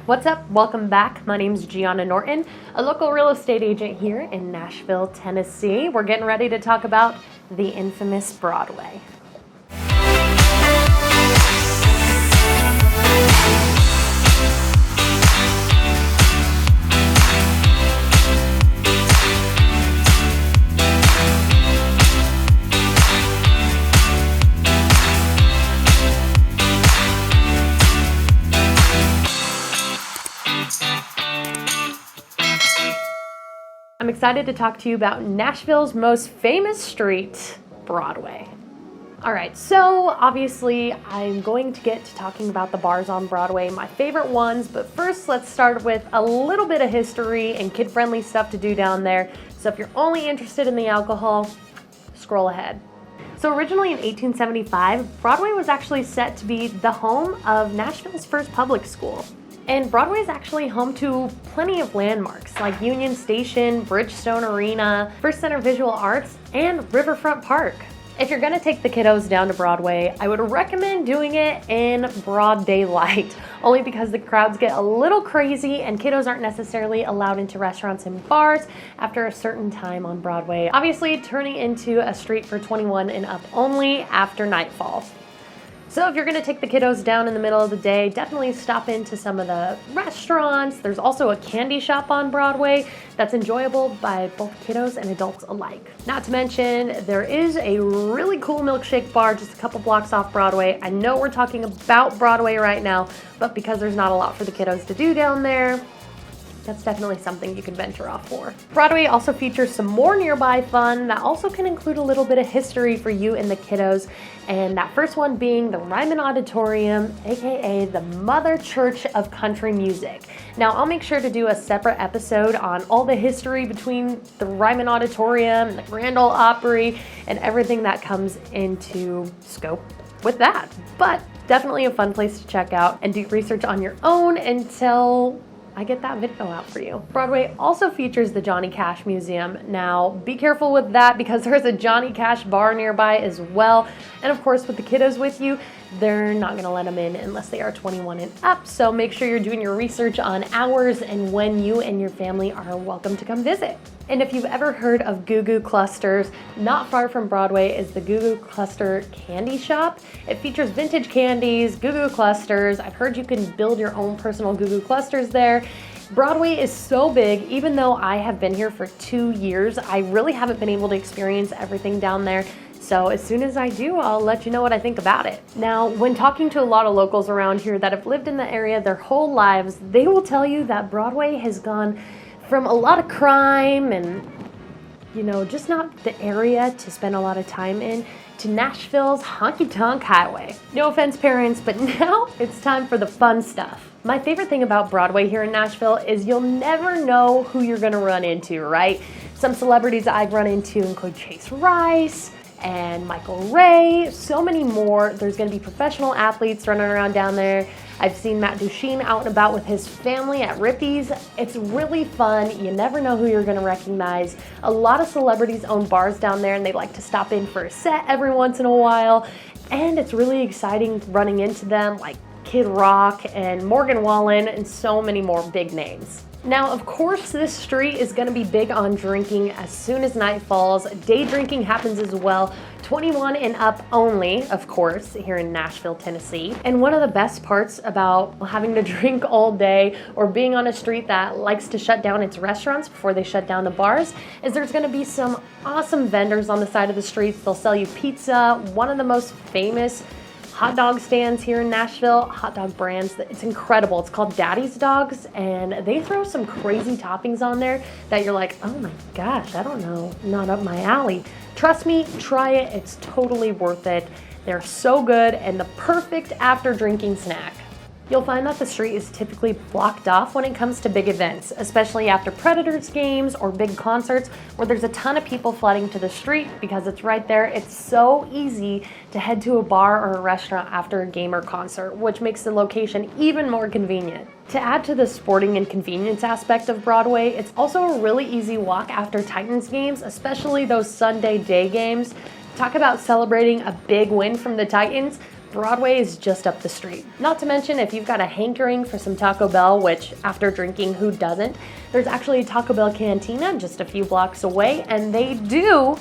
What's up? Welcome back. My name's Gianna Norton, a local real estate agent here in Nashville, Tennessee. We're getting ready to talk about the infamous Broadway. I'm excited to talk to you about Nashville's most famous street, Broadway. All right, so obviously I'm going to get to talking about the bars on Broadway, my favorite ones, but first let's start with a little bit of history and kid-friendly stuff to do down there. So if you're only interested in the alcohol, scroll ahead. So originally in 1875, Broadway was actually set to be the home of Nashville's first public school. And Broadway is actually home to plenty of landmarks like Union Station, Bridgestone Arena, First Center Visual Arts, and Riverfront Park. If you're gonna take the kiddos down to Broadway, I would recommend doing it in broad daylight, only because the crowds get a little crazy and kiddos aren't necessarily allowed into restaurants and bars after a certain time on Broadway, obviously turning into a street for 21 and up only after nightfall. So if you're gonna take the kiddos down in the middle of the day, definitely stop into some of the restaurants. There's also a candy shop on Broadway that's enjoyable by both kiddos and adults alike. Not to mention, there is a really cool milkshake bar just a couple blocks off Broadway. I know we're talking about Broadway right now, but because there's not a lot for the kiddos to do down there, that's definitely something you can venture off for. Broadway also features some more nearby fun that also can include a little bit of history for you and the kiddos, and that first one being the Ryman Auditorium, aka the Mother Church of Country Music. Now, I'll make sure to do a separate episode on all the history between the Ryman Auditorium and the Grand Ole Opry and everything that comes into scope with that. But definitely a fun place to check out and do research on your own until I get that video out for you. Broadway also features the Johnny Cash Museum. Now, be careful with that because there's a Johnny Cash bar nearby as well. And of course, with the kiddos with you, they're not gonna let them in unless they are 21 and up. So make sure you're doing your research on hours and when you and your family are welcome to come visit. And if you've ever heard of Goo Goo Clusters, not far from Broadway is the Goo Goo Cluster Candy Shop. It features vintage candies, Goo Goo Clusters. I've heard you can build your own personal Goo Goo Clusters there. Broadway is so big, even though I have been here for 2 years, I really haven't been able to experience everything down there. So as soon as I do, I'll let you know what I think about it. Now, when talking to a lot of locals around here that have lived in the area their whole lives, they will tell you that Broadway has gone from a lot of crime and, just not the area to spend a lot of time in, to Nashville's honky-tonk highway. No offense, parents, but now it's time for the fun stuff. My favorite thing about Broadway here in Nashville is you'll never know who you're gonna run into, right? Some celebrities I've run into include Chase Rice and Michael Ray, so many more. There's gonna be professional athletes running around down there. I've seen Matt Duchene out and about with his family at Rippy's. It's really fun. You never know who you're gonna recognize. A lot of celebrities own bars down there and they like to stop in for a set every once in a while. And it's really exciting running into them like Kid Rock and Morgan Wallen and so many more big names. Now, of course, this street is going to be big on drinking as soon as night falls. Day drinking happens as well. 21 and up only, of course, here in Nashville, Tennessee. And one of the best parts about having to drink all day or being on a street that likes to shut down its restaurants before they shut down the bars is there's going to be some awesome vendors on the side of the streets. They'll sell you pizza. One of the most famous hot dog stands here in Nashville, hot dog brands. It's incredible. It's called Daddy's Dogs, and they throw some crazy toppings on there that you're like, oh my gosh, I don't know, not up my alley. Trust me, try it. It's totally worth it. They're so good and the perfect after drinking snack. You'll find that the street is typically blocked off when it comes to big events, especially after Predators games or big concerts where there's a ton of people flooding to the street because it's right there. It's so easy to head to a bar or a restaurant after a game or concert, which makes the location even more convenient. To add to the sporting and convenience aspect of Broadway, it's also a really easy walk after Titans games, especially those Sunday day games. Talk about celebrating a big win from the Titans. Broadway is just up the street. Not to mention, if you've got a hankering for some Taco Bell, which after drinking, who doesn't? There's actually a Taco Bell cantina just a few blocks away, and they do,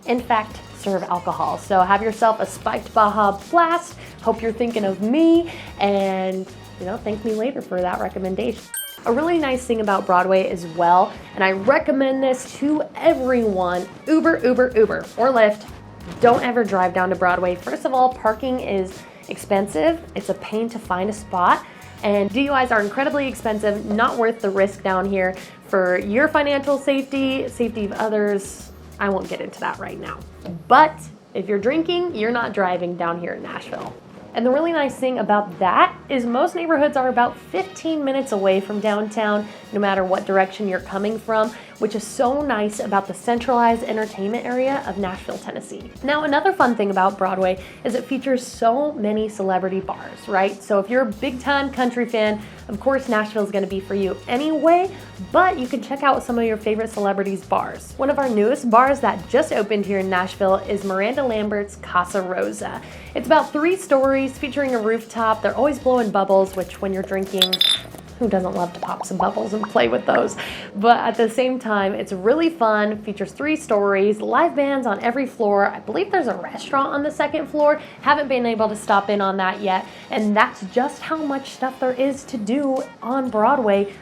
in fact, serve alcohol. So have yourself a spiked Baja Blast. Hope you're thinking of me, and thank me later for that recommendation. A really nice thing about Broadway as well, and I recommend this to everyone, Uber, or Lyft. Don't ever drive down to Broadway. First of all, parking is expensive. It's a pain to find a spot, and DUIs are incredibly expensive, not worth the risk down here for your financial safety, safety of others. I won't get into that right now. But if you're drinking, you're not driving down here in Nashville. And the really nice thing about that is most neighborhoods are about 15 minutes away from downtown, no matter what direction you're coming from, which is so nice about the centralized entertainment area of Nashville, Tennessee. Now, another fun thing about Broadway is it features so many celebrity bars, right? So if you're a big time country fan, of course Nashville is going to be for you anyway, but you can check out some of your favorite celebrities' bars. One of our newest bars that just opened here in Nashville is Miranda Lambert's Casa Rosa. It's about 3 stories featuring a rooftop. They're always blowing bubbles, which when you're drinking, who doesn't love to pop some bubbles and play with those? But at the same time, it's really fun, features 3 stories, live bands on every floor. I believe there's a restaurant on the 2nd floor. Haven't been able to stop in on that yet. And that's just how much stuff there is to do on Broadway.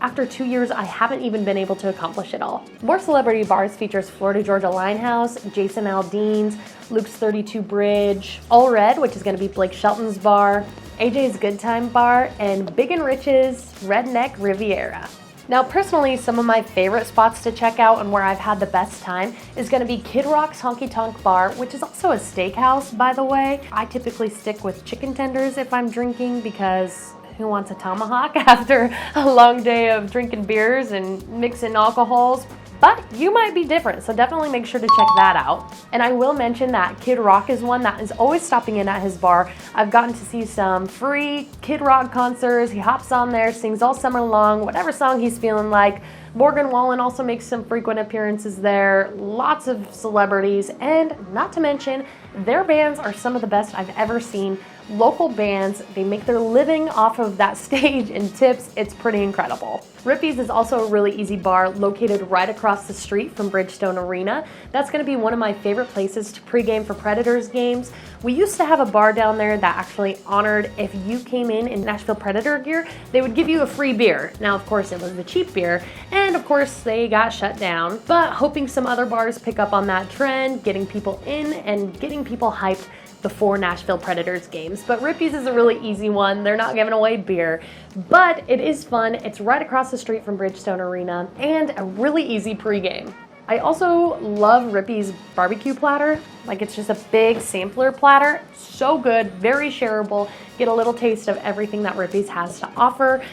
After 2 years, I haven't even been able to accomplish it all. More celebrity bars features Florida Georgia Linehouse, Jason Aldean's, Luke's 32 Bridge, All Red, which is going to be Blake Shelton's bar, AJ's Good Time Bar, and Big and Rich's Redneck Riviera. Now, personally, some of my favorite spots to check out and where I've had the best time is going to be Kid Rock's Honky Tonk Bar, which is also a steakhouse, by the way. I typically stick with chicken tenders if I'm drinking because who wants a tomahawk after a long day of drinking beers and mixing alcohols? But you might be different, so definitely make sure to check that out. And I will mention that Kid Rock is one that is always stopping in at his bar. I've gotten to see some free Kid Rock concerts. He hops on there, sings all summer long, whatever song he's feeling like. Morgan Wallen also makes some frequent appearances there. Lots of celebrities, and not to mention, their bands are some of the best I've ever seen. Local bands, they make their living off of that stage and tips. It's pretty incredible. Rippy's is also a really easy bar located right across the street from Bridgestone Arena. That's going to be one of my favorite places to pregame for Predators games. We used to have a bar down there that actually honored if you came in Nashville Predator gear, they would give you a free beer. Now, of course, it was the cheap beer, and of course, they got shut down. But hoping some other bars pick up on that trend, getting people in and getting people hyped before Nashville Predators games. But Rippy's is a really easy one. They're not giving away beer, but it is fun. It's right across the street from Bridgestone Arena and a really easy pregame. I also love Rippy's barbecue platter. Like, it's just a big sampler platter. So good, very shareable. Get a little taste of everything that Rippy's has to offer.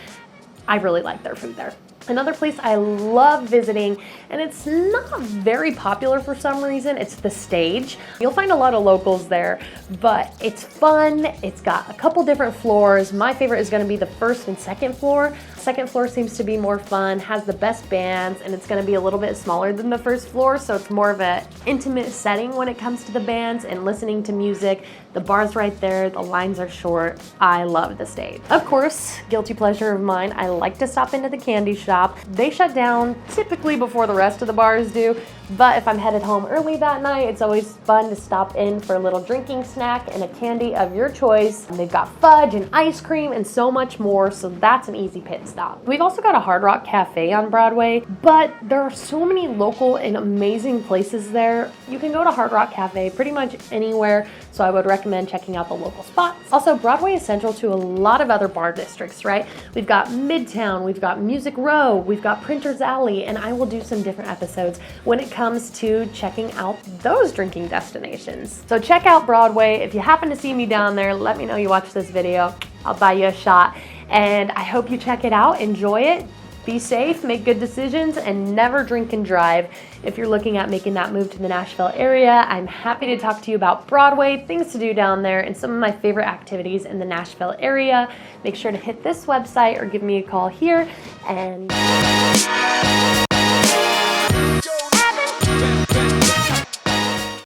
I really like their food there. Another place I love visiting, and it's not very popular for some reason, it's the Stage. You'll find a lot of locals there, but it's fun. It's got a couple different floors. My favorite is going to be the 1st and 2nd floor. Second floor seems to be more fun, has the best bands, and it's going to be a little bit smaller than the 1st floor, so it's more of an intimate setting when it comes to the bands and listening to music. The bar's right there, the lines are short. I love the Stage. Of course, guilty pleasure of mine, I like to stop into the candy shop. They shut down typically before the rest of the bars do, but if I'm headed home early that night, it's always fun to stop in for a little drinking snack and a candy of your choice. And they've got fudge and ice cream and so much more, so that's an easy pit stop. We've also got a Hard Rock Cafe on Broadway, but there are so many local and amazing places there. You can go to Hard Rock Cafe pretty much anywhere, so I would recommend checking out the local spots. Also, Broadway is central to a lot of other bar districts, right? We've got Midtown, we've got Music Row, we've got Printer's Alley, and I will do some different episodes when it comes to checking out those drinking destinations. So check out Broadway. If you happen to see me down there, let me know you watched this video. I'll buy you a shot, and I hope you check it out. Enjoy it. Be safe, make good decisions, and never drink and drive. If you're looking at making that move to the Nashville area, I'm happy to talk to you about Broadway, things to do down there, and some of my favorite activities in the Nashville area. Make sure to hit this website or give me a call here, and